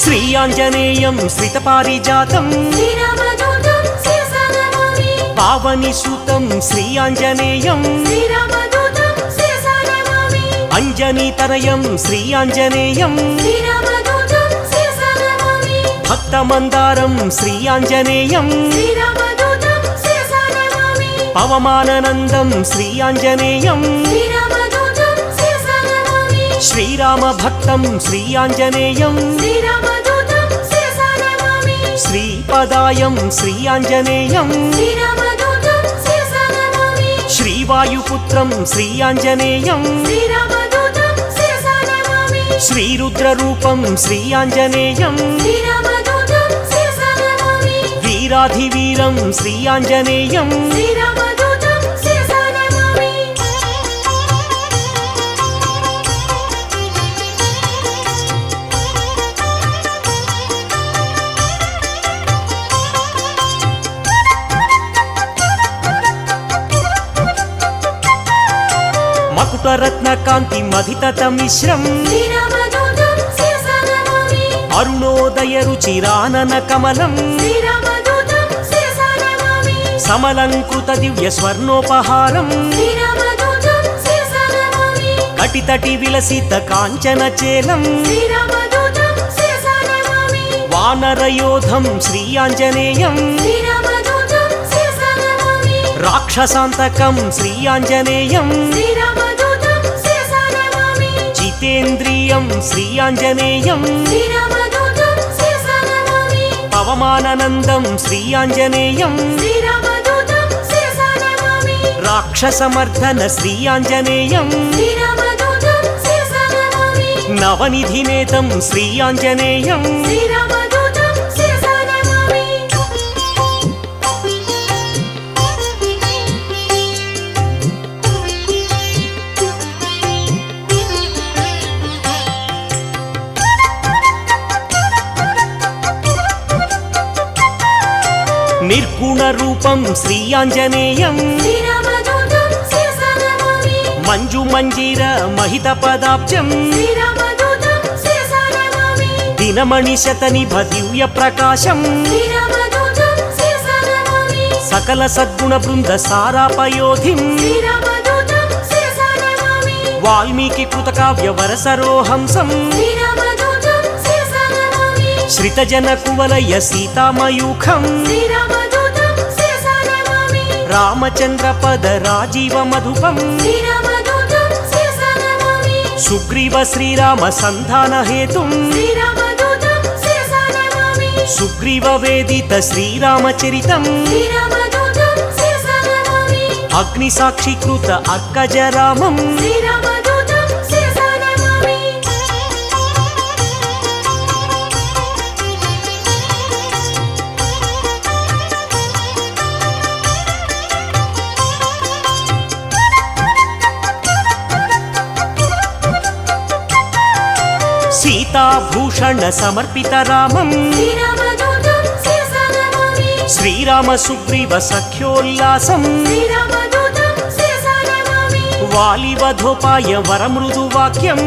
శ్రీ ఆంజనేయం శ్రితపారిజాతం పావని సూతం శ్రీ ఆంజనేయం అంజనీతనయం శ్రీ ఆంజనేయం భక్తమందారం శ్రీ ఆంజనేయం పవమాననందం శ్రీ ఆంజనేయం శ్రీరామ భక్తం శ్రీ ఆంజనేయం శ్రీపదాయం శ్రీ ఆంజనేయం శ్రీవాయుపుత్రం శ్రీ ఆంజనేయం శ్రీరుద్రరూపం శ్రీ ఆంజనేయం వీరాధివీరం శ్రీ ఆంజనేయం మకుటరత్నకాంతి మధితత మిశ్రం అరుణోదయ రుచిరానన కమలం సమలంకృత దివ్య స్వర్ణోపహారం కటితటి విలసిత కాంచన చేలం వానరయోధం శ్రీ ఆంజనేయం రాక్షసాంతకం శ్రీ ఆంజనేయం జితేంద్రియం శ్రీ ఆంజనేయం పవమాననందం శ్రీ ఆంజనేయం రాక్షసమర్దన శ్రీ ఆంజనేయం నవనిధినేతం శ్రీ ఆంజనేయం నిర్గుణ రూపం శ్రీ ఆంజనేయం మంజు మంజీర మహిత పదాబ్జం దినమణి శతనిభ దివ్య ప్రకాశం సకల సద్గుణ బృంద సారాపయోధిం వాల్మీకి కృత కావ్య వరసరోహంసం శ్రితజన కువలయ సీతామయూఖం రామచంద్ర పద రాజీవ మధుపం సుగ్రీవ శ్రీరామ సంధాన హేతుం సుగ్రీవ వేదిత శ్రీరామచరితం అగ్ని సాక్షికృత అర్కజరామం సీతాభూషణ సమర్పిత రామం శ్రీరామ సుగ్రీవ సఖ్యోల్లాసం వాలివధోపాయ వరమృదు వాక్యం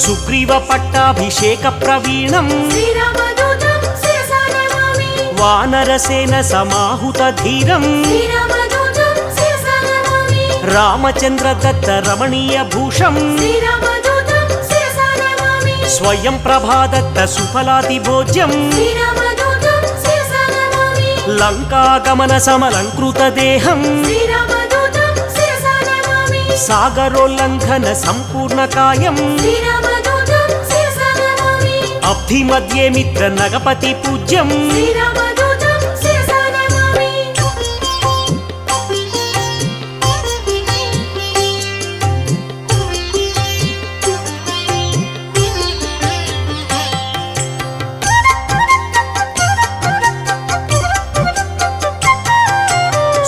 సుగ్రీవ పట్టాభిషేక ప్రవీణం వానరసేన సమాహుత ధీరం రామచంద్ర దత్త రమణీయ భూషం స్వయం ప్రభాదత్త సుఫలాతి భోజ్యం లంకాగమన సమలంకృత దేహం సాగరోల్లంఘన సంపూర్ణ కాయం అబ్ధి మధ్యే మిత్ర నగపతి పూజ్యం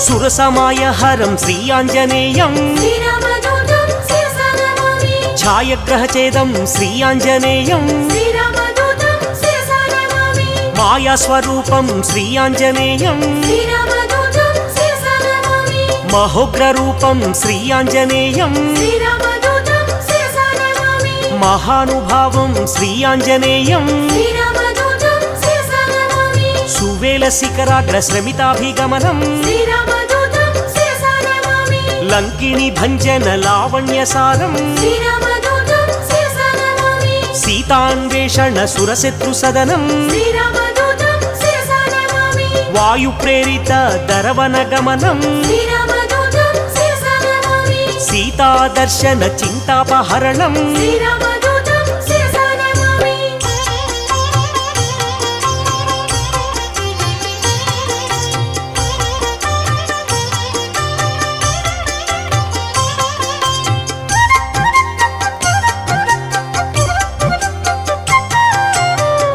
సురసమాయ హరం శ్రీ ఆంజనేయం ఛాయగ్రహచేదం శ్రీ ఆంజనేయం మాయాస్వరూపం శ్రీ ఆంజనేయం మహోగ్రరూపం శ్రీ ఆంజనేయం మహానుభావం శ్రీ ఆంజనేయం శ్రీరామదూతం శిరసా నమామి సువేల శిఖరాగ్ర శ్రమితాభిగమనం శ్రీరామదూతం శిరసా నమామి లంకిణి భంజన లావణ్యసారం శ్రీరామదూతం శిరసా నమామి సీతాన్వేషణ సురశత్రు సదనం శ్రీరామదూతం శిరసా నమామి వాయు ప్రేరిత దరవన గమనం శ్రీరామదూతం శిరసా నమామి సీతాదర్శన చింతాపహరణం శ్రీరామదూతం శిరసా నమామి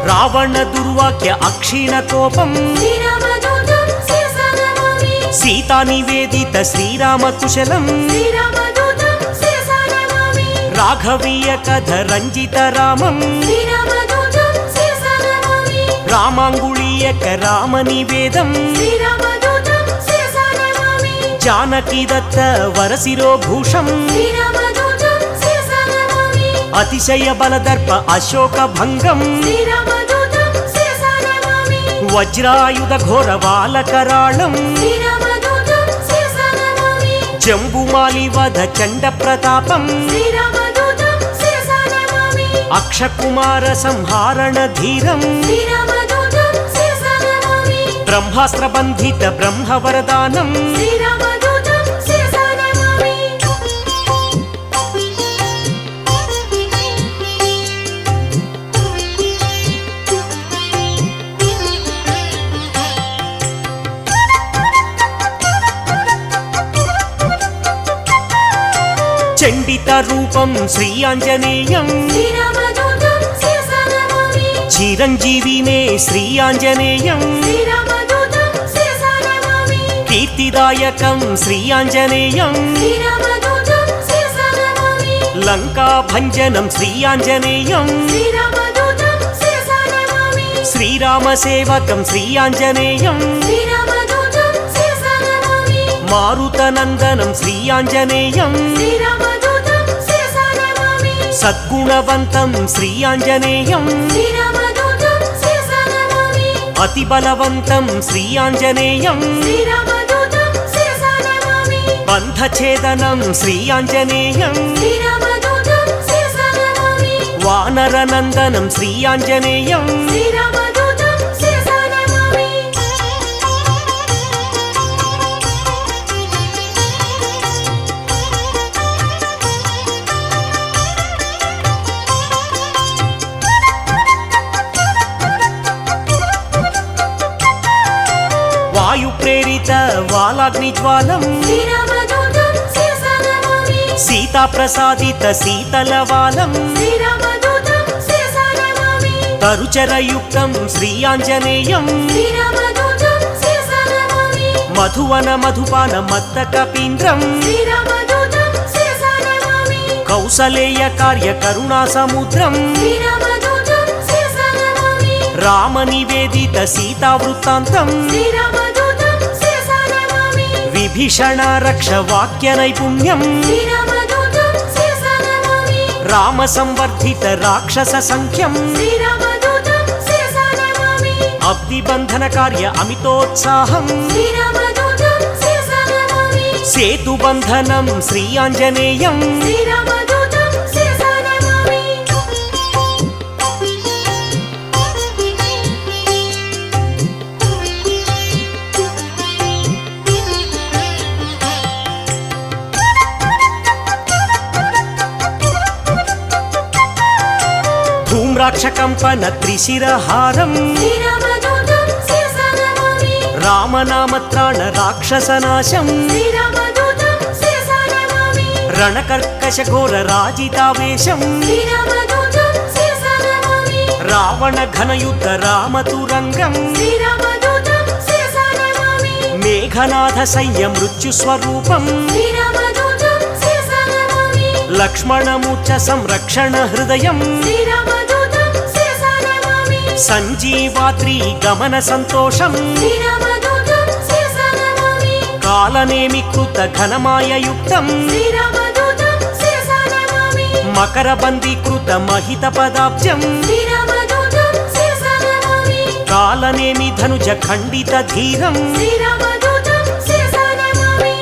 రావణ దుర్వాక్య అక్షీణ కోపం శ్రీరామదూతం శిరసా నమామి సీతా నివేదిత శ్రీరామ కుశలం శ్రీరామదూతం శిరసా నమామి రాఘవీయ కథ రంజిత రామం శ్రీరామదూతం శిరసా నమామి రామాంగుళీయక రామ నివేదం శ్రీరామదూతం శిరసా నమామి జానకి దత్త వరశిరోభూషం శ్రీరామదూతం శిరసా నమామి అతిశయ బలదర్ప అశోక భంగం శ్రీరామదూతం శిరసా నమామి వజ్రాయుధ ఘోర బాలకరాళం శ్రీరామదూతం శిరసా నమామి జంబుమాలి వధ చండ ప్రతాపం శ్రీరామదూతం శిరసా నమామి అక్షకుమార సంహారణ ధీరం శ్రీరామదూతం శిరసా నమామి బ్రహ్మాస్త్ర బంధిత బ్రహ్మ వరదానం శ్రీరామదూతం శిరసా నమామి చండిత రూపం శ్రీ ఆంజనేయం శ్రీరామదూతం శిరసా నమామి చిరంజీవినే శ్రీ ఆంజనేయం శ్రీరామదూతం శిరసా నమామి కీర్తిదాయకం శ్రీ ఆంజనేయం శ్రీరామదూతం శిరసా నమామి లంకా భంజనం శ్రీ ఆంజనేయం శ్రీరామదూతం శిరసా నమామి శ్రీరామ సేవకం శ్రీ ఆంజనేయం శ్రీరామదూతం శిరసా నమామి మారుతనందనం శ్రీ ఆంజనేయం శ్రీరామదూతం శిరసా నమామి సద్గుణవంతం శ్రీ ఆంజనేయం శ్రీరామదూతం శిరసా నమామి అతి బలవంతం శ్రీ ఆంజనేయం శ్రీరామదూతం శిరసా నమామి బంధఛేదనం శ్రీ ఆంజనేయం శ్రీరామదూతం శిరసా నమామి వానరనందనం శ్రీ ఆంజనేయం శ్రీరామదూతం శిరసా నమామి వాయు ప్రేరిత వాలాగ్ని జ్వాలం శ్రీరామదూతం శిరసా నమామి సీతా ప్రసాదిత శీతలవాలం శ్రీరామదూతం శిరసా నమామి తరుచరయుక్తం శ్రీ ఆంజనేయం శ్రీరామదూతం శిరసా నమామి మధువన మధుపాన మత్త కపీంద్రం శ్రీరామదూతం శిరసా నమామి కౌసలేయ కార్య కరుణా సముద్రం శ్రీరామదూతం శిరసా నమామి రామ నివేదిత సీతా వృత్తాంతం శ్రీరామదూతం శిరసా నమామి విభీషణ రక్ష వాక్య నైపుణ్యం శ్రీరామదూతం శిరసా నమామి రామ సంవర్ధిత రాక్షస సంఖ్యం శ్రీరామదూతం శిరసా నమామి అబ్ది బంధన కార్య అమితోత్సాహం శ్రీరామదూతం శిరసా నమామి సేతు బంధనం శ్రీ ఆంజనేయం శ్రీరామదూతం శిరసా నమామి ధూమ్రాక్ష కంపన త్రిశిరహారం శ్రీరామదూతం శిరసా నమామి రామనామత్రాణ రాక్షసనాశం శ్రీరామదూతం శిరసా నమామి రణకర్కశ ఘోర రాజితావేశం శ్రీరామదూతం శిరసా నమామి రావణ ఘనయుద్ధ రామతురంగం శ్రీరామదూతం శిరసా నమామి మేఘనాథ సయ్య మృత్యు స్వరూపం శ్రీరామదూతం శిరసా నమామి లక్ష్మణముచ్చ సంరక్షణ హృదయం శ్రీరామదూతం శిరసా నమామి సంజీవాద్రి గమన సంతోషం శ్రీరామదూతం శిరసా నమామి కాలనేమి కృత ఘనమాయయుక్తం శ్రీరామదూతం శిరసా నమామి మకర బందీకృత మహిత పదాబ్జం శ్రీరామదూతం శిరసా నమామి కాలనేమి ధనుజ ఖండిత ధీరం శ్రీరామదూతం శిరసా నమామి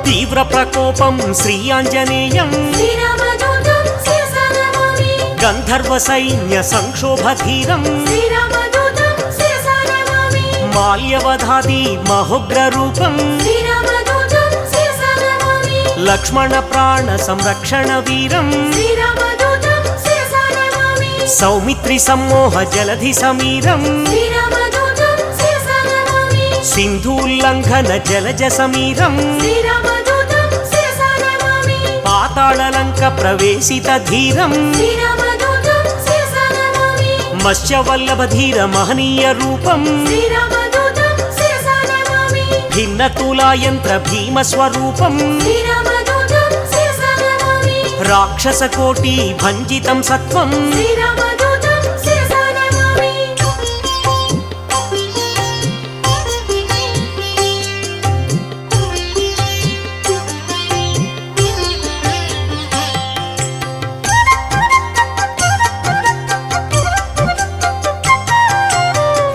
తీవ్ర ప్రకోపం శ్రీ ఆంజనేయం శ్రీరామదూతం శిరసా నమామి గంధర్వ సైన్య సంక్షోభధీరం శ్రీరామదూతం శిరసా నమామి మాల్యవధాది మహోగ్ర రూపం శ్రీరామదూతం శిరసా నమామి లక్ష్మణ ప్రాణ సంరక్షణ వీరం శ్రీరామదూతం శిరసా నమామి సౌమిత్రి సమ్మోహ జలధి సమీరం శ్రీరామదూతం శిరసా నమామి సింధూల్లంఘన జలజ సమీరం శ్రీరామదూతం శిరసా నమామి పాతాళలంక ప్రవేశిత ధీరం శ్రీరామదూతం శిరసా నమామి మత్స్యవల్లభ ధీర మహనీయ రూపం శ్రీరామదూతం శిరసా నమామి భిన్న తులాయంత్ర భీమ స్వరూపం శ్రీరామదూతం శిరసా నమామి రాక్షస కోటి భంజితం సత్వం శ్రీరామదూతం శిరసా నమామి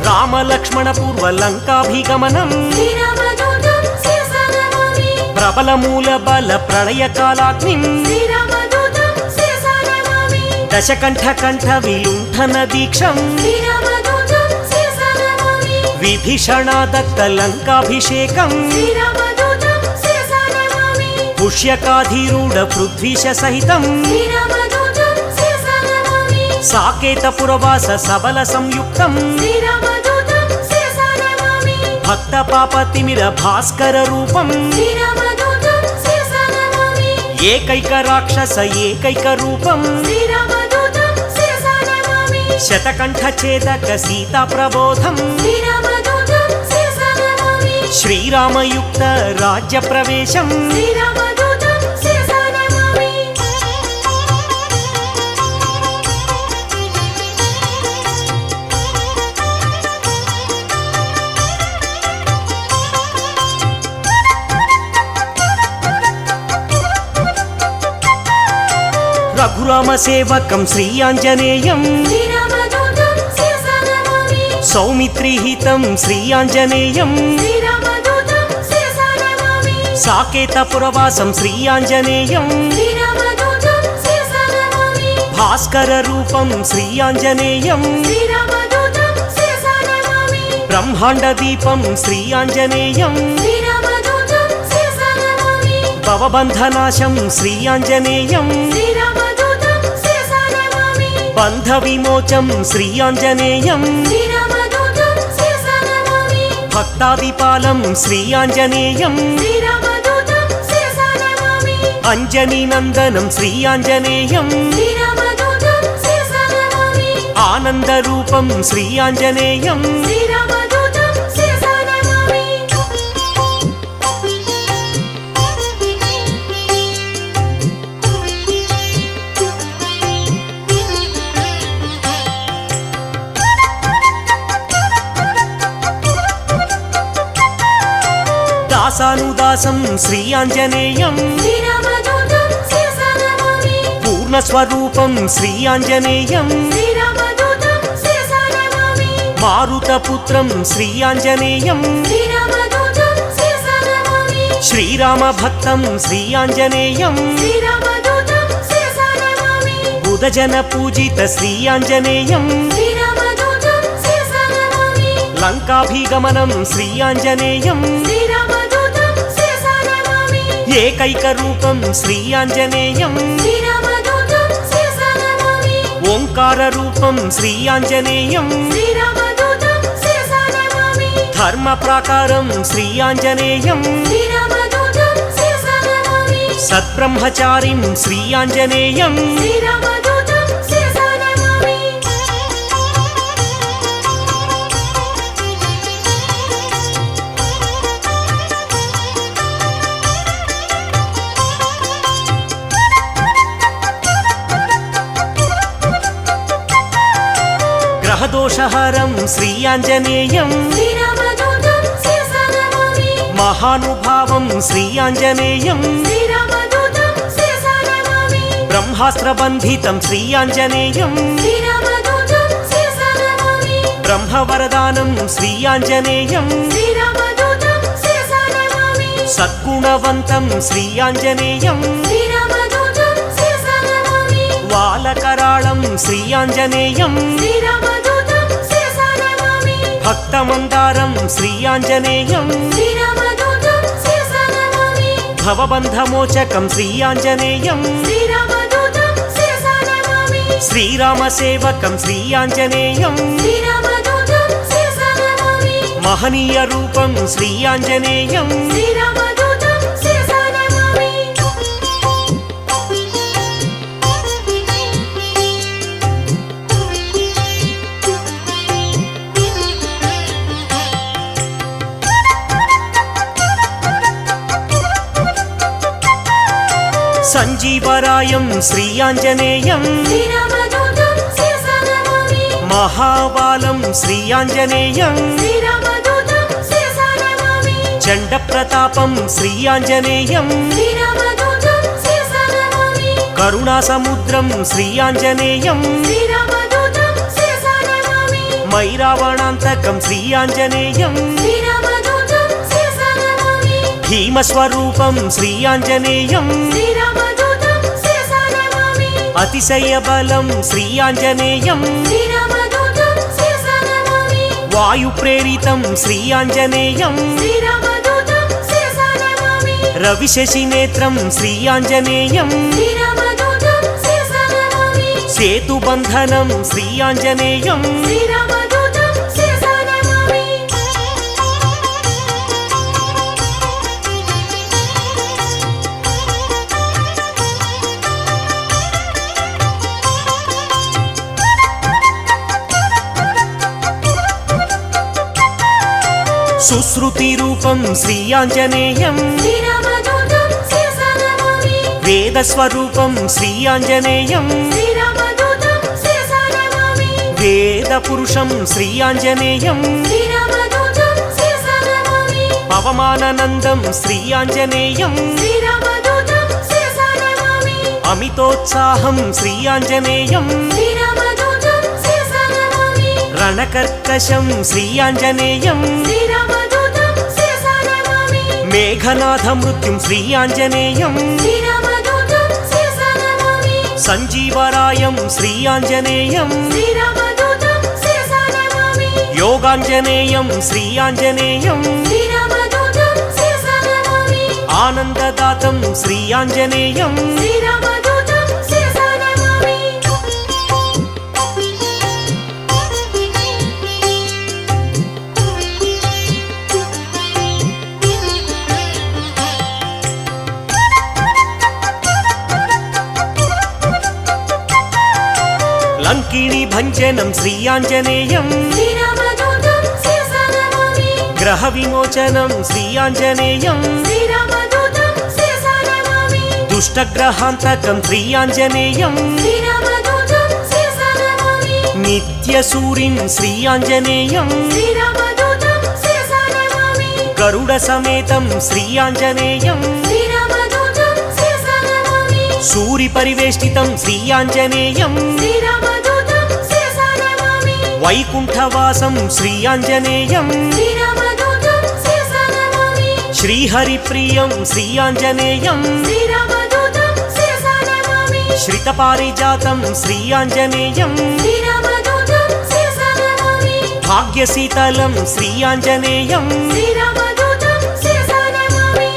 రామ లక్ష్మణ పూర్వ లంకాభిగమనం శ్రీరామదూతం శిరసా నమామి ప్రబల మూల బల ప్రళయ కాలాగ్నిం శ్రీరామదూతం శిరసా నమామి దశకంఠ కంఠ విలుంఠన దీక్షం శ్రీరామదూతం శిరసా నమామి విభీషణాదత్త లంకాభిషేకం శ్రీరామదూతం శిరసా నమామి పుష్యకాధీరూఢ పృథ్వీశ సహితం శ్రీరామదూతం శిరసా నమామి సాకేత పురవాస సబల సంయుక్తం శ్రీరామదూతం శిరసా నమామి భక్త పాప తిమిర భాస్కర రూపం శ్రీరామదూతం శిరసా నమామి ఏకైక రాక్షస ఏకైక రూపం శ్రీరామదూతం శిరసా నమామి శతకంఠ ఛేదక సీతా ప్రబోధం శ్రీరామదూతం శిరసా నమామి శ్రీరామయుక్త రాజ్య ప్రవేశం శ్రీరామదూతం శిరసా నమామి రఘురామ సేవకం శ్రీ ఆంజనేయం శ్రీరామదూతం శిరసా నమామి సౌమిత్రిహితం శ్రీ ఆంజనేయం శ్రీరామదూతం శిరసా నమామి సాకేత పురవాసం శ్రీ ఆంజనేయం శ్రీరామదూతం శిరసా నమామి భాస్కర రూపం శ్రీ ఆంజనేయం శ్రీరామదూతం శిరసా నమామి బ్రహ్మాండ దీపం శ్రీ ఆంజనేయం శ్రీరామదూతం శిరసా నమామి భవబంధనాశం శ్రీ ఆంజనేయం శ్రీరామదూతం శిరసా నమామి బంధ విమోచం శ్రీ ఆంజనేయం శ్రీరామదూతం శిరసా నమామి భక్తాదిపాలం శ్రీ ఆంజనేయం శ్రీరామదూతం శిరసా నమామి అంజనీ నందనం శ్రీ ఆంజనేయం శ్రీరామదూతం శిరసా నమామి ఆనంద రూపం శ్రీ ఆంజనేయం శ్రీరామదూతం శిరసా నమామి దాసానుదాసం శ్రీ ఆంజనేయం శ్రీరామదూతం శిరసా నమామి పూర్ణస్వరూపం శ్రీ ఆంజనేయం శ్రీరామదూతం శిరసా నమామి మారుతపుత్రం శ్రీ ఆంజనేయం శ్రీరామదూతం శిరసా నమామి శ్రీరామ భక్తం శ్రీ ఆంజనేయం శ్రీరామదూతం శిరసా నమామి బుధజన పూజిత శ్రీ ఆంజనేయం శ్రీరామదూతం శిరసా నమామి లంకాభిగమనం శ్రీ ఆంజనేయం శ్రీరామదూతం శిరసా నమామి ఏకైక రూపం శ్రీ ఆంజనేయం శ్రీరామదూతం శిరసా నమామి ఓంకార రూపం శ్రీ ఆంజనేయం శ్రీరామదూతం శిరసా నమామి ధర్మ ప్రాకారం శ్రీ ఆంజనేయం శ్రీరామదూతం శిరసా నమామి సత్బ్రహ్మచారిం శ్రీ ఆంజనేయం శ్రీరామదూతం శిరసా నమామి గ్రహదోషహరం శ్రీ ఆంజనేయం శ్రీరామదూతం శిరసా నమామి మహానుభావం శ్రీ ఆంజనేయం శ్రీరామదూతం శిరసా నమామి బ్రహ్మాస్త్రబంధితం శ్రీ ఆంజనేయం శ్రీరామదూతం శిరసా నమామి బ్రహ్మవరదానం శ్రీ ఆంజనేయం శ్రీరామదూతం శిరసా నమామి సద్గుణవంతం శ్రీ ఆంజనేయం శ్రీరామదూతం శిరసా నమామి వాలకరాళం శ్రీ ఆంజనేయం శ్రీరామదూతం శిరసా నమామి భక్తమందారం శ్రీ ఆంజనేయం శ్రీరామదూతం శిరసా నమామి భవబంధమోచకం శ్రీ ఆంజనేయం శ్రీరామదూతం శిరసా నమామి శ్రీరామసేవకం శ్రీ ఆంజనేయం శ్రీరామదూతం శిరసా నమామి మహనీయ రూపం శ్రీ ఆంజనేయం శ్రీరామదూతం శిరసా నమామి సంజీవరాయం శ్రీ ఆంజనేయం శ్రీరామదూతం శిరసా నమామి మహాబాలం శ్రీ ఆంజనేయం శ్రీరామదూతం శిరసా నమామి చండ ప్రతాపం శ్రీ ఆంజనేయం శ్రీరామదూతం శిరసా నమామి కరుణాసముద్రం శ్రీ ఆంజనేయం శ్రీరామదూతం శిరసా నమామి మైరావణాంతకం శ్రీ ఆంజనేయం శ్రీరామదూతం శిరసా నమామి భీమస్వరూపం శ్రీ ఆంజనేయం శ్రీరామదూతం శిరసా నమామి అతిశయ బలం శ్రీ ఆంజనేయం శ్రీరామదూతం శిరసా నమామి వాయు ప్రేరితం శ్రీ ఆంజనేయం శ్రీరామదూతం శిరసా నమామి రవిశశి నేత్రం శ్రీ ఆంజనేయం శ్రీరామదూతం శిరసా నమామి సేతుబంధనం శ్రీ ఆంజనేయం శ్రీరామదూతం శిరసా నమామి సుశ్రుతి రూపం శ్రీ ఆంజనేయం శ్రీరామదూతం శిరసా నమామి వేదస్వరూపం శ్రీ ఆంజనేయం శ్రీరామదూతం శిరసా నమామి వేద పురుషం శ్రీ ఆంజనేయం శ్రీరామదూతం శిరసా నమామి పవమానందం శ్రీ ఆంజనేయం శ్రీరామదూతం శిరసా నమామి అమితోత్సాహం శ్రీ ఆంజనేయం శ్రీరామదూతం శిరసా నమామి రణకర్కశం శ్రీ ఆంజనేయం శ్రీరామదూతం శిరసా నమామి మేఘనాథ మృత్యుం శ్రీ ఆంజనేయం శ్రీరామదూతం శిరసా నమామి సంజీవరాయం శ్రీ ఆంజనేయం శ్రీరామదూతం శిరసా నమామి యోగాంజనేయం శ్రీ ఆంజనేయం శ్రీరామదూతం శిరసా నమామి ఆనందదాతం శ్రీ ఆంజనేయం శ్రీరామదూతం శిరసా నమామి లంకిణి భంజనం శ్రీ ఆంజనేయం శ్రీరామదూతం శిరసా నమామి గ్రహ విమోచనం శ్రీ ఆంజనేయం శ్రీరామదూతం శిరసా నమామి దుష్టగ్రహాంతకం శ్రీ ఆంజనేయం శ్రీరామదూతం శిరసా నమామి నిత్యసూరిం శ్రీ ఆంజనేయం శ్రీరామదూతం శిరసా నమామి గరుడ సమేతం శ్రీ ఆంజనేయం శ్రీరామదూతం శిరసా నమామి సూరి పరివేష్టితం శ్రీ ఆంజనేయం శ్రీరామదూతం శిరసా నమామి వైకుంఠవాసం శ్రీ ఆంజనేయం శ్రీరామదూతం శిరసా నమామి శ్రీహరిప్రియం శ్రీ ఆంజనేయం శ్రీరామదూతం శిరసా నమామి శ్రితపారిజాతం శ్రీ ఆంజనేయం శ్రీరామదూతం శిరసా నమామి భాగ్యశీతలం శ్రీ ఆంజనేయం శ్రీరామదూతం శిరసా నమామి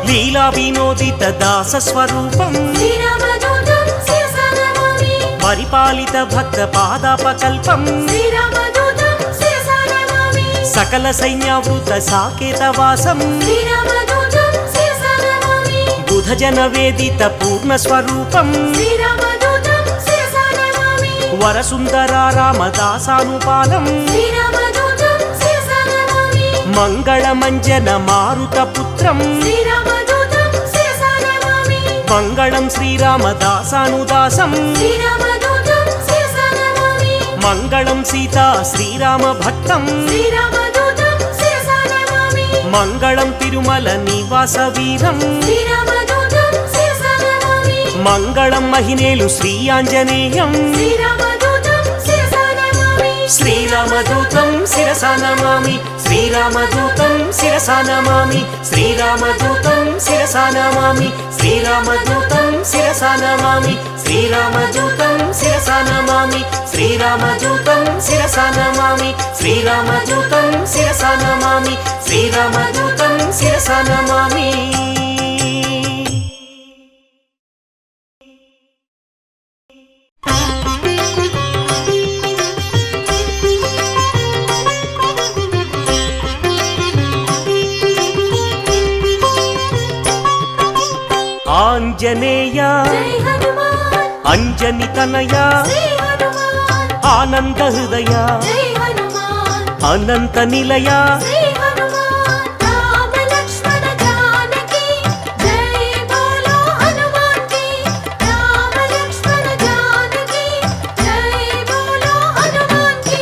లీలా వినోదిత దాస స్వరూపం శ్రీరామదూతం శిరసా నమామి పరిపాలిత భక్త పాదాపకల్పం శ్రీరామదూతం శిరసా నమామి సకల సైన్యావృత సాకేతవాసం శ్రీరామదూతం శిరసా నమామి బుధజన వేదిత పూర్ణ స్వరూపం శ్రీరామదూతం శిరసా నమామి వరసుందర రామదాసానుపాలం శ్రీరామదూతం శిరసా నమామి మంగళమంజన మారుతపుత్రం శ్రీరామదూతం శిరసా నమామి మంగళం శ్రీరామదాసానుదాసం శ్రీరామదూతం శిరసా నమామి మంగళం సీతా శ్రీరామ భక్తం శ్రీరామదూతం శిరసా నమామి మంగళం తిరుమల నివాస వీరం శ్రీరామదూతం శిరసా నమామి మంగళం మహినేలు శ్రీ ఆంజనేయం శ్రీరామదూతం శిరసా నమామి శ్రీరామదూతం శిరసా నమామి శ్రీరామదూతం శిరసా నమామి శ్రీరామదూతం శిరసా నమామి శ్రీరామదూతం శిరసా నమామి శ్రీరామదూతం శిరసా నమామి శ్రీరామదూతం శిరసా నమామి శ్రీరామదూతం శిరసా నమామి శ్రీరామదూతం శిరసా నమామి ఆంజనేయ జై హనుమాన్ అంజని తనయ శ్రీ హనుమాన్ ఆనంద హృదయ జై హనుమాన్ అనంత నిలయ శ్రీ హనుమాన్ రామ లక్ష్మణ జానకి జై బోలో హనుమాన్ కి రామ లక్ష్మణ జానకి జై బోలో హనుమాన్ కి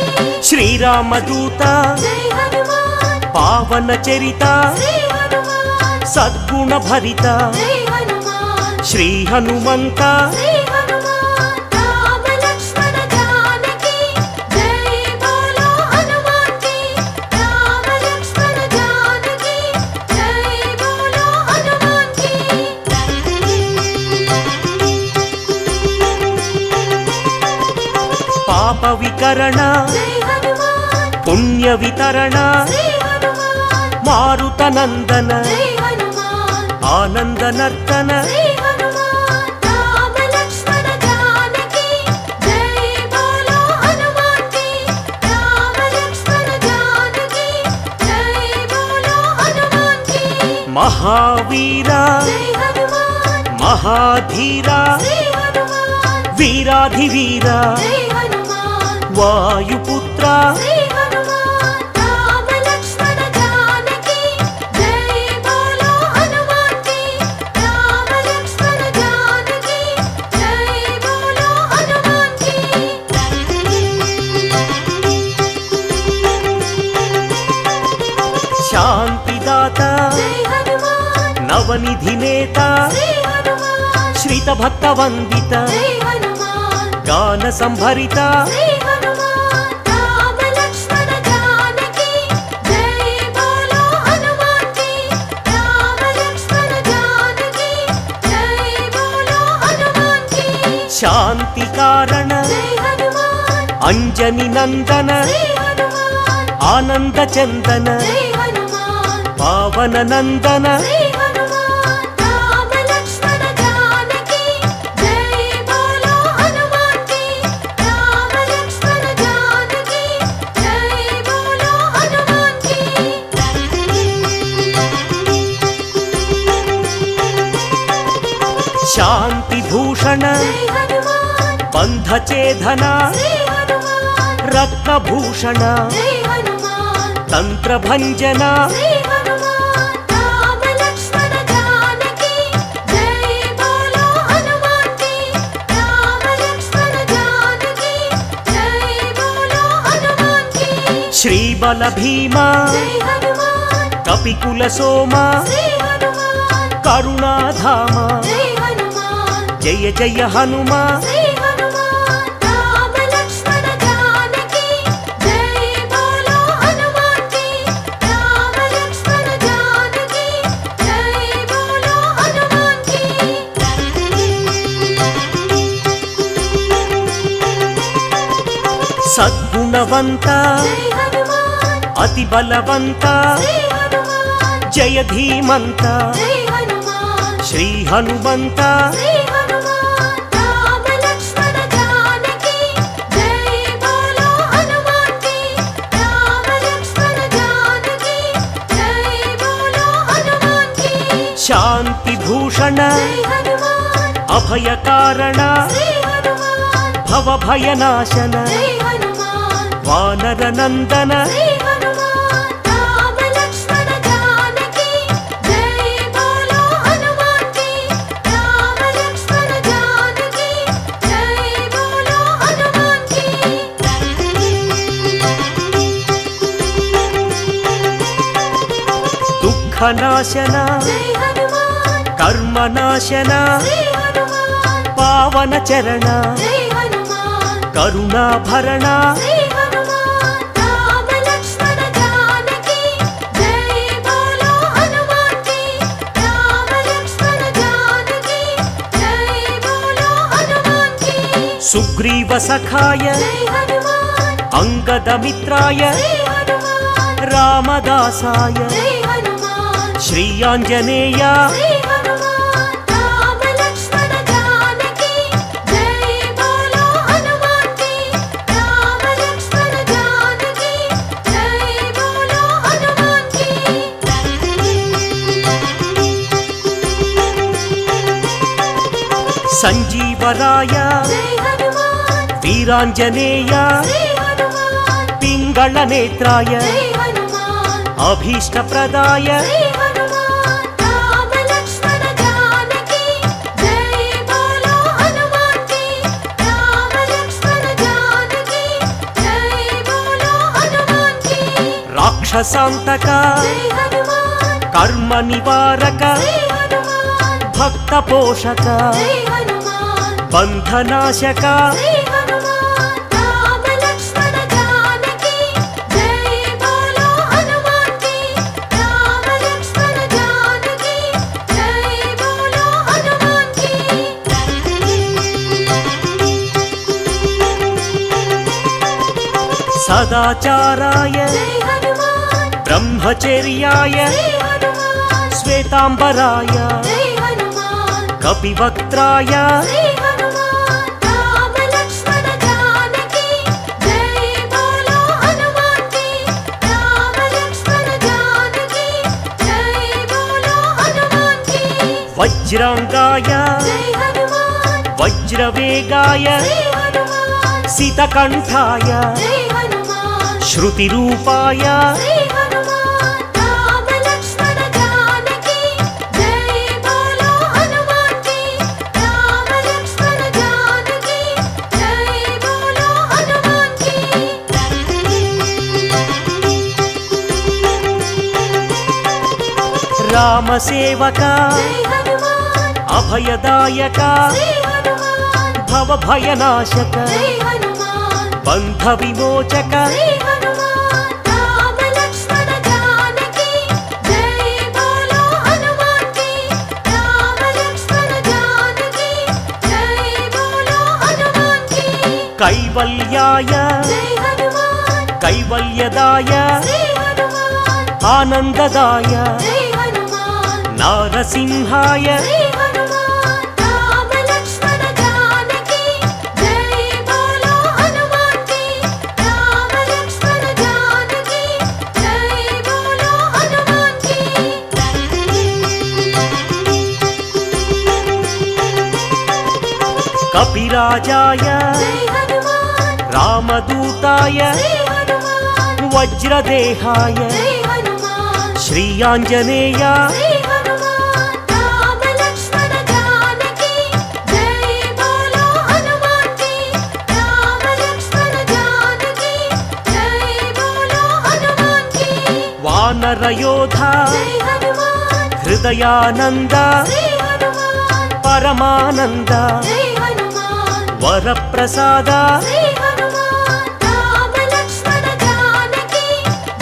శ్రీరామదూత జై హనుమాన్ పావన చరిత శ్రీ హనుమాన్ సద్గుణ భరిత జై హనుమాన్ శ్రీ హనుమంత శ్రీ హనుమాన్ రామ లక్ష్మణ జానకి జై బోలో హనుమాన్ కి రామ లక్ష్మణ జానకి జై బోలో హనుమాన్ కి పాప వికరణ జై హనుమాన్ పుణ్య వితరణ శ్రీ హనుమాన్ మారుత నందన జై హనుమాన్ ఆనంద నర్తన శ్రీ హనుమాన్ రామ లక్ష్మణ జానకి జై బోలో హనుమాన్ కి రామ లక్ష్మణ జానకి జై బోలో హనుమాన్ కి మహావీర జై హనుమాన్ మహాధీర శ్రీ హనుమాన్ వీరాధివీర జై హనుమాన్ వాయుపుత్ర శ్రీ హనుమాన్ రామ లక్ష్మణ జానకి జై బోలో హనుమాన్ కి రామ లక్ష్మణ జానకి జై బోలో హనుమాన్ కి శాంతిదాత జై హనుమాన్ నవనిధి నేత శ్రీ హనుమాన్ శ్రిత భక్త వందిత జై హనుమాన్ గాన సంభరిత శ్రీ హనుమాన్ రామ లక్ష్మణ జానకి జై బోలో హనుమాన్ కి రామ లక్ష్మణ జానకి జై బోలో హనుమాన్ కి శాంతి కారణ జై హనుమాన్ అంజని నందన శ్రీ హనుమాన్ ఆనంద చందన జై హనుమాన్ పావన నందన శ్రీ హనుమాన్ రామ లక్ష్మణ జానకి జై బోలో హనుమాన్ కి రామ లక్ష్మణ జానకి జై బోలో హనుమాన్ కి శాంతి భూషణ జై హనుమాన్ బంధ చేధన శ్రీ హనుమాన్ రత్నభూషణ జై హనుమాన్ తంత్ర భంజన శ్రీ హనుమాన్ రామ లక్ష్మణ జానకి జై బోలో హనుమాన్ కి రామ లక్ష్మణ జానకి జై బోలో హనుమాన్ కి శ్రీబల భీమ జై హనుమాన్ కపికుల సోమ శ్రీ హనుమాన్ కరుణాధామ జై హనుమాన్ జయ జయ హనుమ శ్రీ హనుమాన్ రామ లక్ష్మణ జానకి జై బోలో హనుమాన్ కి రామ లక్ష్మణ జానకి జై బోలో హనుమాన్ కి సద్గుణవంత జై హనుమాన్ అతి బలవంత శ్రీ హనుమాన్ జయ ధీమంత జై హనుమాన్ శ్రీ హనుమంత శ్రీ హనుమాన్ రామ లక్ష్మణ జానకి జై బోలో హనుమాన్ కి రామ లక్ష్మణ జానకి జై బోలో హనుమాన్ కి శాంతి భూషణ జై హనుమాన్ అభయ కారణ శ్రీ హనుమాన్ భవభయనాశన జై హనుమాన్ వానర నందన జై హనుమాన్ రామ లక్ష్మణ జానకి జై బోలో హనుమాన్ కి రామ లక్ష్మణ జానకి జై బోలో హనుమాన్ కి దుఃఖనాశన జై హనుమాన్ కర్మనాశన జై హనుమాన్ పావన చరణ జై హనుమాన్ కరుణాభరణ జై హనుమాన్ రామ లక్ష్మణ జానకి జై బోలో హనుమాన్ కి రామ లక్ష్మణ జానకి జై బోలో హనుమాన్ కి సుగ్రీవ సఖాయ జై హనుమాన్ అంగదమిత్రాయ జై హనుమాన్ రామదాసాయ జై హనుమాన్ శ్రీయాంజనేయ జై హనుమాన్ రామ లక్ష్మణ జానకి జై బోలో హనుమాన్ కి రామ లక్ష్మణ జానకి జై బోలో హనుమాన్ కి సంజీవరాయ జై హనుమాన్ వీరాంజనేయ జై హనుమాన్ పింగళ నేత్రాయ జై హనుమాన్ అభీష్టప్రదాయ జై హనుమాన్ రామ లక్ష్మణ జానకి జై బోలో హనుమాన్ కి రామ లక్ష్మణ జానకి జై బోలో హనుమాన్ కి రాక్షసాంతక జై హనుమాన్ కర్మ నివారక జై హనుమాన్ భక్త పోషక జై హనుమాన్ బంధనాశక జై హనుమాన్ రామ లక్ష్మణ జానకి జై బోలో హనుమాన్ కి రామ లక్ష్మణ జానకి జై బోలో హనుమాన్ కి సదాచారాయ జై హనుమాన్ బ్రహ్మచర్యాయ జై హనుమాన్ శ్వేతాంబరాయ జై హనుమాన్ కపివక్త్రాయ జై హనుమాన్ రామ లక్ష్మణ జానకి జై బోలో హనుమాన్ కి రామ లక్ష్మణ జానకి జై బోలో హనుమాన్ కి వజ్రాంగాయ జై హనుమాన్ వజ్రవేగాయ జై హనుమాన్ సితకంఠాయ జై హనుమాన్ శృతిరూపాయ జై హనుమాన్ రామ లక్ష్మణ జానకి జై బోలో హనుమాన్ కి రామ లక్ష్మణ జానకి జై బోలో హనుమాన్ కి రామసేవక జై హనుమాన్ అభయదాయక జై హనుమాన్ భవభయనాశక జై హనుమాన్ బంధ విమోచక జై హనుమాన్ రామ లక్ష్మణ జానకి జై బోలో హనుమాన్ కి రామ లక్ష్మణ జానకి జై బోలో హనుమాన్ కి కైవల్యాయ జై హనుమాన్ కైవల్యదాయ జై హనుమాన్ ఆనందదాయ జై హనుమాన్ నారసింహాయ జై హనుమాన్ రామ లక్ష్మణ జానకి జై బోలో హనుమాన్ కి రామ లక్ష్మణ జానకి జై బోలో హనుమాన్ కి కపిరాజాయ జై హనుమాన్ రామదూతాయ జై హనుమాన్ వజ్రదేహాయ జై హనుమాన్ శ్రీయాంజనేయ జై హనుమాన్ రామ లక్ష్మణ జానకి జై బోలో హనుమాన్ కి రామ లక్ష్మణ జానకి జై బోలో హనుమాన్ కి వానరయోధ జై హనుమాన్ హృదయానంద జై హనుమాన్ పరమానంద జై హనుమాన్ వరప్రసాద జై హనుమాన్ రామ లక్ష్మణ జానకి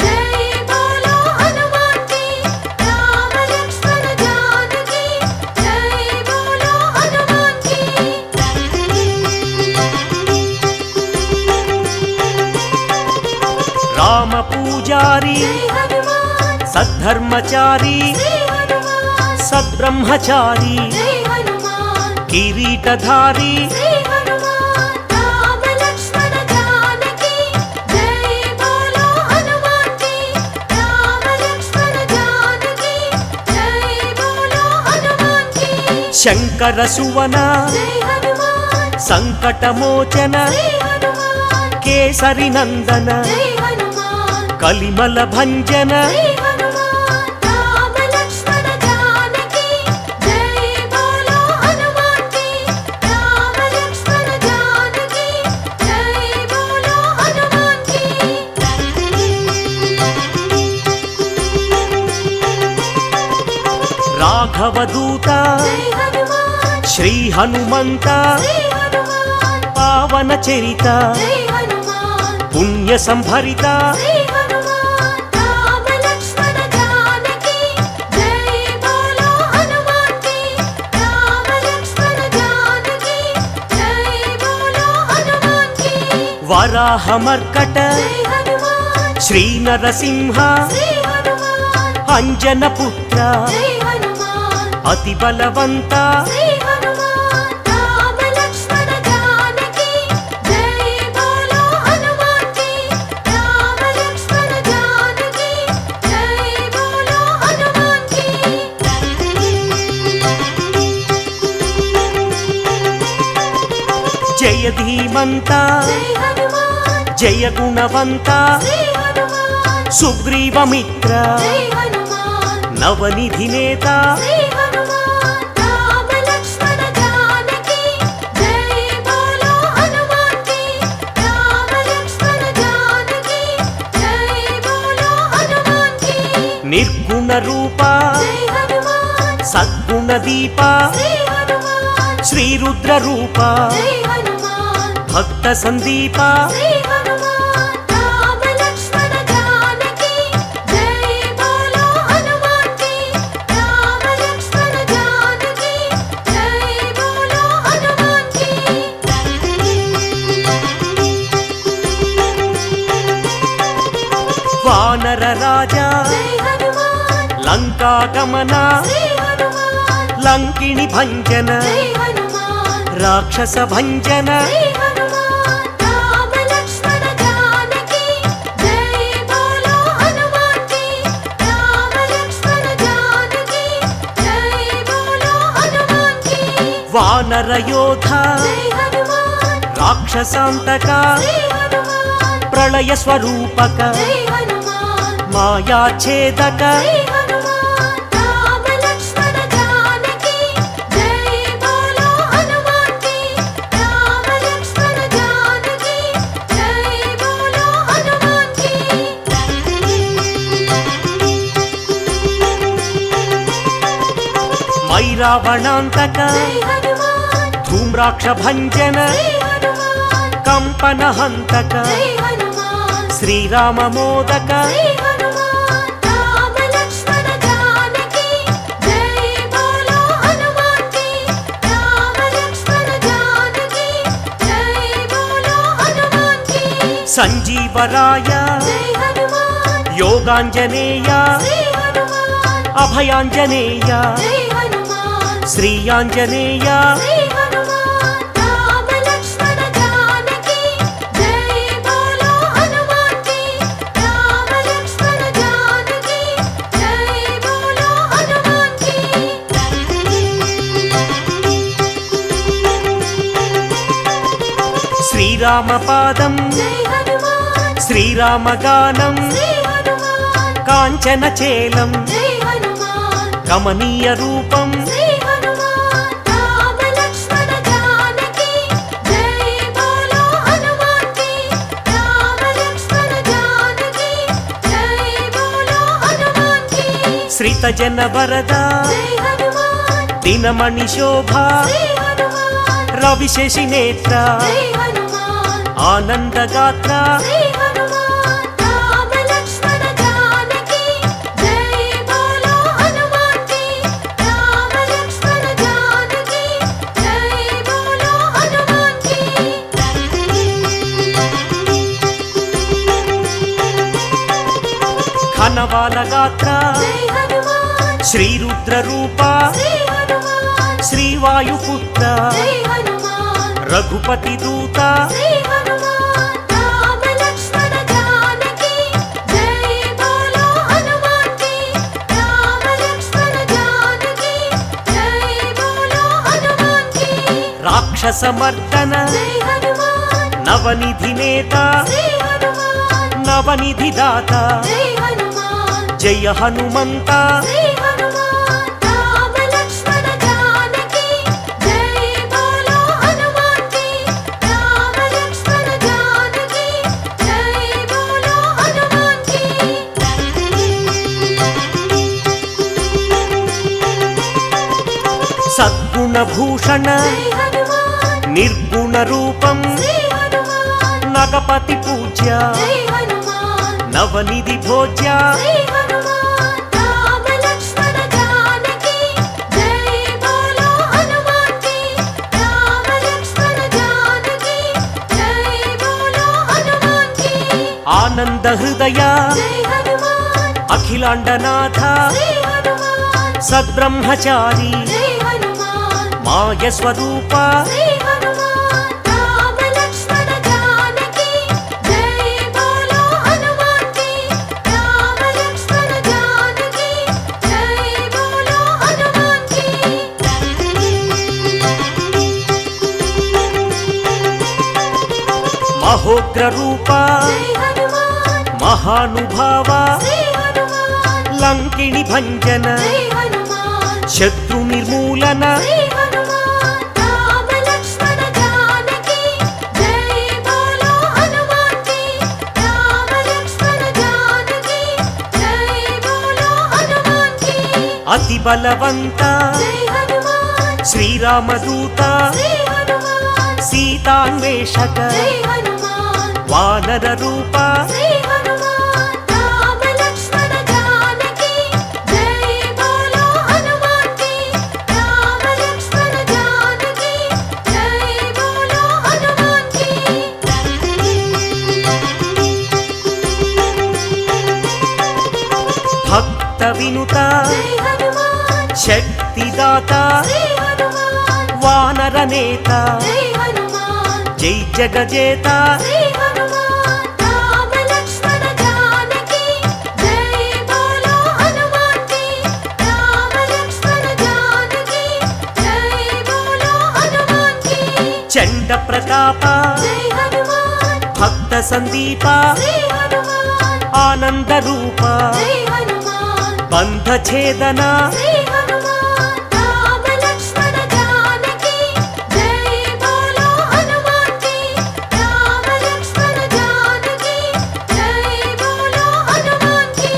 జై బోలో హనుమాన్ కి రామ లక్ష్మణ జానకి జై బోలో హనుమాన్ కి రామ పూజారి జై హనుమాన్ సద్ధర్మచారి జై హనుమాన్ సద్బ్రహ్మచారి జై హనుమాన్ కిరీటధారి జై హనుమాన్ రామ లక్ష్మణ జానకి జై బోలో హనుమాన్ కి రామ లక్ష్మణ జానకి జై బోలో హనుమాన్ కి శంకర సువన జై హనుమాన్ సంకటమోచన శ్రీ హనుమాన్ కేసరి నందన జై హనుమాన్ కలిమల భంజన శ్రీ హనుమాన్ రామ లక్ష్మణ జానకి జై బోలో హనుమాన్ కి రామ లక్ష్మణ జానకి జై బోలో హనుమాన్ కి రాఘవదూత జై హనుమాన్ శ్రీ హనుమంత శ్రీ హనుమాన్ పావన చరిత జై హనుమాన్ పుణ్య సంభరిత శ్రీ హనుమాన్ రామ లక్ష్మణ జానకి జై బోలో హనుమాన్ కి రామ లక్ష్మణ జానకి జై బోలో హనుమాన్ కి వరాహమర్కట జై హనుమాన్ శ్రీ నరసింహ శ్రీ హనుమాన్ అంజన పుత్ర జై హనుమాన్ అతి బలవంత శ్రీ హనుమాన్ రామ లక్ష్మణ జానకి జై బోలో హనుమాన్ కి రామ లక్ష్మణ జానకి జై బోలో హనుమాన్ కి జయ ధీమంత జై హనుమాన్ జయ గుణవంత శ్రీ హనుమాన్ సుగ్రీవమిత్ర జై హనుమాన్ నవనిధి నేత శ్రీ హనుమాన్ రామ లక్ష్మణ జానకి జై బోలో హనుమాన్ కి రామ లక్ష్మణ జానకి జై బోలో హనుమాన్ కి నిర్గుణ రూప జై హనుమాన్ సద్గుణ దీప శ్రీ హనుమాన్ శ్రీరుద్ర రూప జై హనుమాన్ భక్త సందీప శ్రీ హనుమాన్ రామ లక్ష్మణ జానకి జై బోలో హనుమాన్ కి రామ లక్ష్మణ జానకి జై బోలో హనుమాన్ కి వానర రాజా జై హనుమాన్ లంకాగమన శ్రీ హనుమాన్ లంకిణి భంజన జై హనుమాన్ రాక్షస భంజన శ్రీ హనుమాన్ రామ లక్ష్మణ జానకి జై బోలో హనుమాన్ కి రామ లక్ష్మణ జానకి జై బోలో హనుమాన్ కి వానర యోధ జై హనుమాన్ రాక్షసాంతక శ్రీ హనుమాన్ ప్రళయ స్వరూపక జై హనుమాన్ మాయాఛేదక శ్రీ హనుమాన్ రామ లక్ష్మణ జానకి జై బోలో హనుమాన్ కి రామ లక్ష్మణ జానకి జై బోలో హనుమాన్ కి మైరావణాంతక జై హనుమాన్ ధూమ్రాక్ష భంజన శ్రీ హనుమాన్ కంపన హంతక జై హనుమాన్ శ్రీరామ మోదక శ్రీ హనుమాన్ రామ లక్ష్మణ జానకి జై బోలో హనుమాన్ కి రామ లక్ష్మణ జానకి జై బోలో హనుమాన్ కి సంజీవరాయ జై హనుమాన్ యోగాంజనేయ శ్రీ హనుమాన్ అభయాంజనేయ జై హనుమాన్ శ్రీయాంజనేయ శ్రీ హనుమాన్ రామ లక్ష్మణ జానకి జై బోలో హనుమాన్ కి రామ లక్ష్మణ జానకి జై బోలో హనుమాన్ కి శ్రీరామ పాదం జై హనుమాన్ శ్రీరామ గానం శ్రీ హనుమాన్ కాంచన చేలం జై హనుమాన్ కమనీయ రూపం శ్రీ హనుమాన్ రామ లక్ష్మణ జానకి జై బోలో హనుమాన్ కి రామ లక్ష్మణ జానకి జై బోలో హనుమాన్ కి శ్రిత జన వరద జై హనుమాన్ దినమణి శోభ శ్రీ హనుమాన్ రవిశేషి నేత్ర జై హనుమాన్ ఆనందగాత్ర శ్రీ హనుమాన్ రామ లక్ష్మణ జానకి జై బోలో హనుమాన్ కి రామ లక్ష్మణ జానకి జై బోలో హనుమాన్ కి ఘనవాల గాత్ర జై హనుమాన్ శ్రీరుద్ర రూప శ్రీ హనుమాన్ శ్రీవాయుపుత్ర జై హనుమాన్ రఘుపతి దూత శ్రీ హనుమాన్ రామ లక్ష్మణ జానకి జై బోలో హనుమాన్ కి రామ లక్ష్మణ జానకి జై బోలో హనుమాన్ కి రాక్షసమర్దన జై హనుమాన్ నవనిధి నేత శ్రీ హనుమాన్ నవనిధి దాత జై హనుమాన్ జయ హనుమంత శ్రీ హనుమాన్ రామ లక్ష్మణ జానకి జై బోలో హనుమాన్ కి రామ లక్ష్మణ జానకి జై బోలో హనుమాన్ కి సద్గుణ భూషణ జై హనుమాన్ నిర్గుణ రూపం శ్రీ హనుమాన్ నగపతి పూజ్య జై హనుమాన్ నవనిధి భోజ్య శ్రీ హనుమాన్ రామ లక్ష్మణ జానకి జై బోలో హనుమాన్ కి రామ లక్ష్మణ జానకి జై బోలో హనుమాన్ కి ఆనంద హృదయ జై హనుమాన్ అఖిలాండనాథ శ్రీ హనుమాన్ సద్బ్రహ్మచారి జై హనుమాన్ మాయ స్వరూప శ్రీ హనుమాన్ రామ లక్ష్మణ జానకి జై బోలో హనుమాన్ కి రామ లక్ష్మణ జానకి జై బోలో హనుమాన్ కి మహోగ్ర రూప జై హనుమాన్ మహానుభావ శ్రీ హనుమాన్ లంకిణి భంజన జై హనుమాన్ శత్రు నిర్మూలన శ్రీ హనుమాన్ రామ లక్ష్మణ జానకి జై బోలో హనుమాన్ కి రామ లక్ష్మణ జానకి జై బోలో హనుమాన్ కి అతి బలవంత జై హనుమాన్ శ్రీరామదూత శ్రీ హనుమాన్ సీతాన్వేషక జై హనుమాన్ వానర రూప శ్రీ హనుమాన్ రామ లక్ష్మణ జానకి జై బోలో హనుమాన్ కి రామ లక్ష్మణ జానకి జై బోలో హనుమాన్ కి భక్త వినుత జై హనుమాన్ శక్తిదాత శ్రీ హనుమాన్ వానర నేత జై హనుమాన్ జై జగజేత శ్రీ హనుమాన్ రామ లక్ష్మణ జానకి జై బోలో హనుమాన్ కి రామ లక్ష్మణ జానకి జై బోలో హనుమాన్ కి చండ ప్రతాప జై హనుమాన్ భక్త సందీప శ్రీ హనుమాన్ ఆనంద రూప జై హనుమాన్ బంధ ఛేదన శ్రీ హనుమాన్ రామ లక్ష్మణ జానకి జై బోలో హనుమాన్ కి రామ లక్ష్మణ జానకి జై బోలో హనుమాన్ కి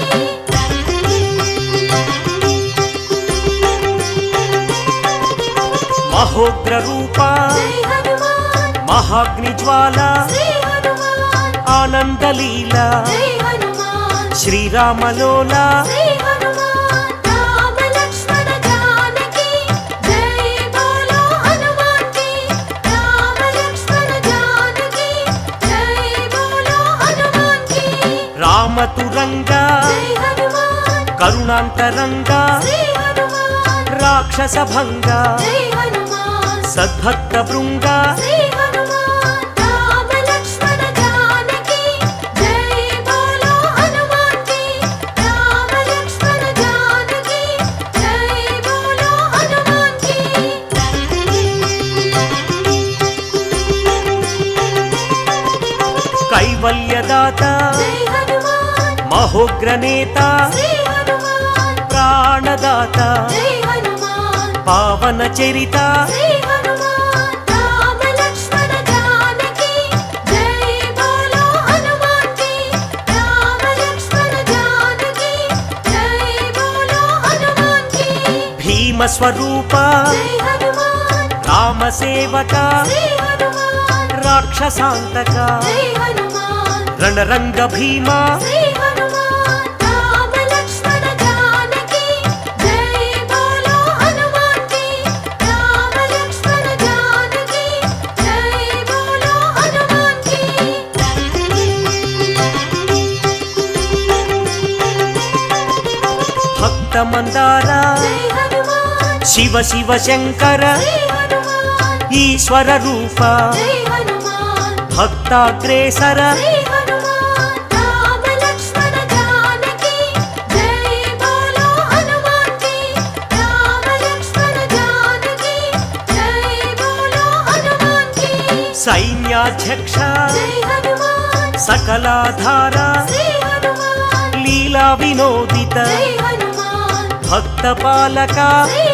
మహోగ్ర రూప జై హనుమాన్ మహాగ్ని జ్వాల శ్రీ హనుమాన్ ఆనందలీల జై హనుమాన్ శ్రీరామలోల శ్రీ హనుమాన్ రామ లక్ష్మణ జానకి జై బోలో హనుమాన్ కి రామ లక్ష్మణ జానకి జై బోలో హనుమాన్ కి రామతురంగ జై హనుమాన్ కరుణాంతరంగ శ్రీ హనుమాన్ రాక్షస భంగ జై హనుమాన్ సద్భక్త బృంగ శ్రీ హనుమాన్ రామ లక్ష్మణ జానకి జై బోలో హనుమాన్ కి రామ లక్ష్మణ జానకి జై బోలో హనుమాన్ కి కైవల్యదాత జై హనుమాన్ మహోగ్ర నేత శ్రీ హనుమాన్ ప్రాణదాత జై హనుమాన్ పావన చరిత శ్రీ హనుమాన్ రామ లక్ష్మణ జానకి జై బోలో హనుమాన్ కి రామ లక్ష్మణ జానకి జై బోలో హనుమాన్ కి భీమ స్వరూప జై హనుమాన్ రామ సేవక శ్రీ హనుమాన్ రాక్షసాంతక జై హనుమాన్ రణరంగ భీమ శ్రీ హనుమాన్ రామ లక్ష్మణ జానకి జై బోలో హనుమాన్ కి రామ లక్ష్మణ జానకి జై బోలో హనుమాన్ కి భక్త మందార జై హనుమాన్ శివ శివ శంకర శ్రీ హనుమాన్ ఈశ్వర రూప జై హనుమాన్ భక్తాగ్రేసర శ్రీ హనుమాన్ రామ లక్ష్మణ జానకి జై బోలో హనుమాన్ కి రామ లక్ష్మణ జానకి జై బోలో హనుమాన్ సైన్యాధ్యక్ష జై హనుమాన్ సకలాధార శ్రీ హనుమాన్ లీలా వినోదిత జై హనుమాన్ భక్త పాలక శ్రీ